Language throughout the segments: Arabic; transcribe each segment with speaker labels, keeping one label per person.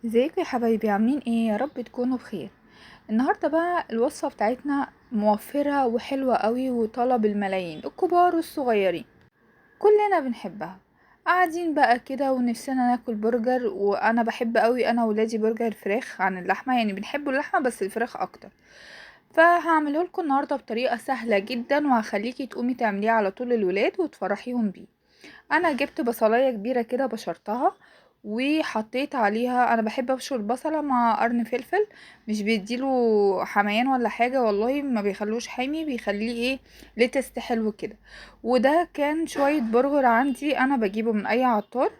Speaker 1: ازيكم يا حبايبي، عاملين ايه؟ يا رب تكونوا بخير. النهارده بقى الوصفه بتاعتنا موفره وحلوه قوي وطلب الملايين الكبار والصغيرين، كلنا بنحبها. قاعدين بقى كده ونفسنا ناكل برجر، وانا بحب قوي انا وولادي برجر الفراخ عن اللحمه، يعني بنحبوا اللحمه بس الفراخ اكتر. فهعمله لكم النهارده بطريقه سهله جدا، وهخليكي تقومي تعمليه على طول الولاد وتفرحيهم بيه. انا جبت بصلايه كبيره كده بشرتها، وحطيت عليها، انا بحب ابشر البصله مع قرن فلفل، مش بيديله حميان ولا حاجه، والله ما بيخلوش حامي، بيخليه ايه، ليه تست حلو كده. وده كان شويه برغر عندي انا بجيبه من اي عطار،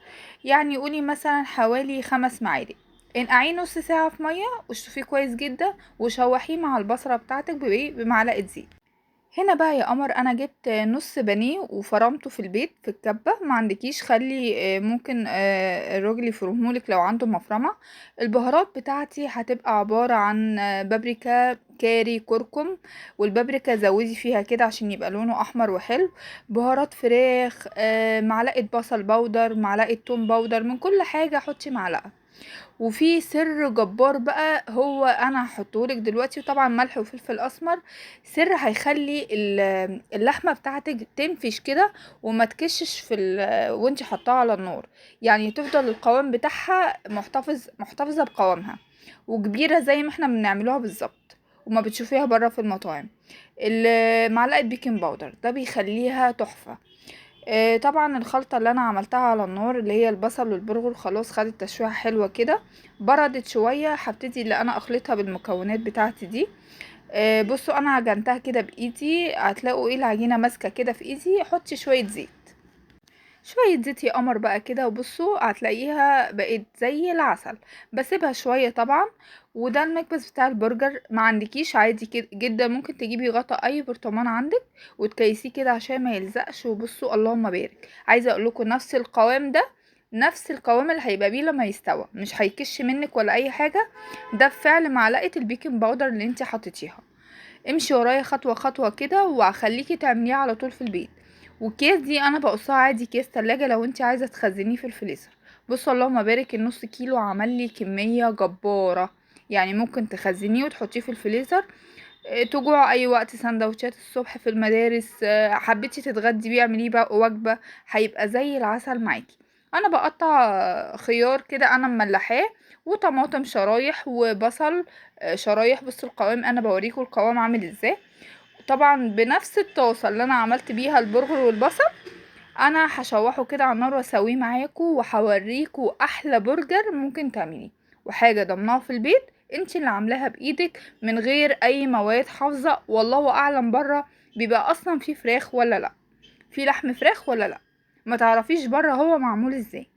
Speaker 1: يعني قولي مثلا حوالي 5 معالق. انقعيه نص ساعه في ميه واشطفيه كويس جدا، وشوحيه مع البصله بتاعتك بمعلقه زيت. هنا بقى يا قمر انا جبت نص بانيه وفرمته في البيت في الكبه، ما عندكيش خلي ممكن الراجل يفرمهولك لو عنده مفرمه. البهارات بتاعتي هتبقى عباره عن بابريكا، كاري، كركم. والبابريكا زودي فيها كده عشان يبقى لونه احمر وحلو. بهارات فراخ، معلقه بصل بودر، معلقه توم بودر، من كل حاجه حطي معلقه. وفي سر جبار بقى هو انا هحطهولك دلوقتي، وطبعا ملح وفلفل اسمر. سر هيخلي اللحمه بتاعتك تنفش كده وما تكشش وانت حطاها على النار، يعني تفضل القوام بتاعها محتفظه بقوامها، وكبيره زي ما احنا بنعملوها بالظبط، وما بتشوفيها بره في المطاعم. معلقه بيكنج باودر ده بيخليها تحفه. طبعا الخلطة اللي انا عملتها على النار اللي هي البصل والبرغل خلاص خدت تشويحة حلوة كده، بردت شوية، هبتدي اللي انا اخلطها بالمكونات بتاعتي دي. بصوا انا عجنتها كده بايدي، هتلاقوا ايه العجينة ماسكة كده في ايدي، حطي شوية زيت. شوية زيت يا قمر بقى كده، وبصوا هتلاقيها بقت زي العسل. بسيبها شوية طبعا. وده المكبس بتاع البرجر، ما عندكيش عادي كده جدا ممكن تجيبي غطا اي برطمان عندك وتكيسيه كده عشان ما يلزقش. وبصوا اللهم بارك، عايزه اقول لكم نفس القوام ده، نفس القوام اللي هيبقى بيه لما يستوى، مش هيكش منك ولا اي حاجه. ده بفعل معلقه البيكنج باودر اللي انت حطيتيها. امشي ورايا خطوة خطوة كده، وهخليكي تعمليها على طول في البيت. والكيس دي انا بقصها عادي كيس تلاجة لو انت عايزة تخزنيه في الفريزر. بصوا اللهم بارك، النص كيلو عمل لي كمية جبارة، يعني ممكن تخزنيه وتحطيه في الفريزر. تجوع اي وقت، سندوتشات الصبح في المدارس، حبيتي تتغدي بيه اعمليه بقى وجبة، هيبقى زي العسل معاكي. انا بقطع خيار كده انا مملحاه، وطماطم شرايح، وبصل شرايح. بصوا القوام، انا بوريكم القوام عامل ازاي. طبعا بنفس الطاسه اللي انا عملت بيها البرغل والبصل، انا هشوحه كده على النار واسويه معاكم، وهوريكم احلى برجر ممكن تعمليه، وحاجه ضمنها في البيت، انت اللي عاملاها بايدك من غير اي مواد حافظه. والله اعلم بره بيبقى اصلا فيه فراخ ولا لا، في لحم فراخ ولا لا، ما تعرفيش بره هو معمول ازاي.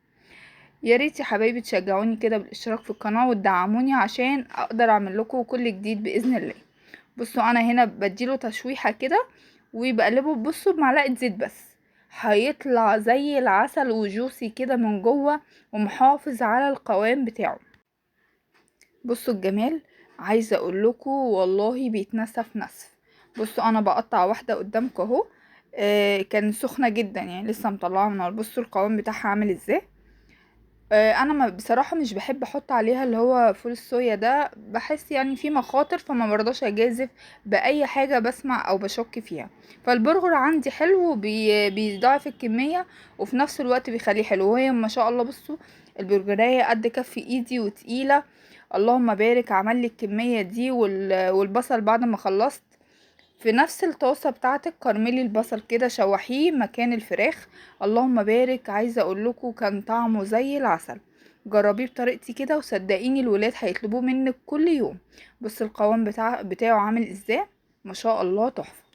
Speaker 1: يا ريت يا حبايبي تشجعوني كده بالاشتراك في القناه وتدعموني عشان اقدر اعمل لكم كل جديد باذن الله. بصوا انا هنا بديله تشويحه كده، وبقلبه بصوا بمعلقه زيت بس، هيطلع زي العسل وجوسي كده من جوه، ومحافظ على القوام بتاعه. بصوا الجمال، عايزه اقول لكم والله بيتنسف نسف. بصوا انا بقطع واحده قدامكم اهو، كان سخنه جدا يعني لسه مطلعه من النار. بصوا القوام بتاعها عامل ازاي. انا بصراحه مش بحب احط عليها اللي هو فول الصويا ده، بحس يعني فيه مخاطر، فما برضاش اجازف باي حاجه بسمع او بشك فيها. فالبرغر عندي حلو، بيضاعف الكميه، وفي نفس الوقت بيخليه حلو، وهي ما شاء الله بصوا البرجرايه قد كف ايدي وتقيله. اللهم بارك، عمل لي الكميه دي. والبصل بعد ما خلصت في نفس الطاسة بتاعتك كرملي البصل كده شوحيه مكان الفراخ. اللهم بارك، عايزة اقولكوا كان طعمه زي العسل. جربيه بطريقتي كده وصدقيني الولاد هيطلبوه منك كل يوم. بص القوام بتاعه عامل ازاي، ما شاء الله تحفة.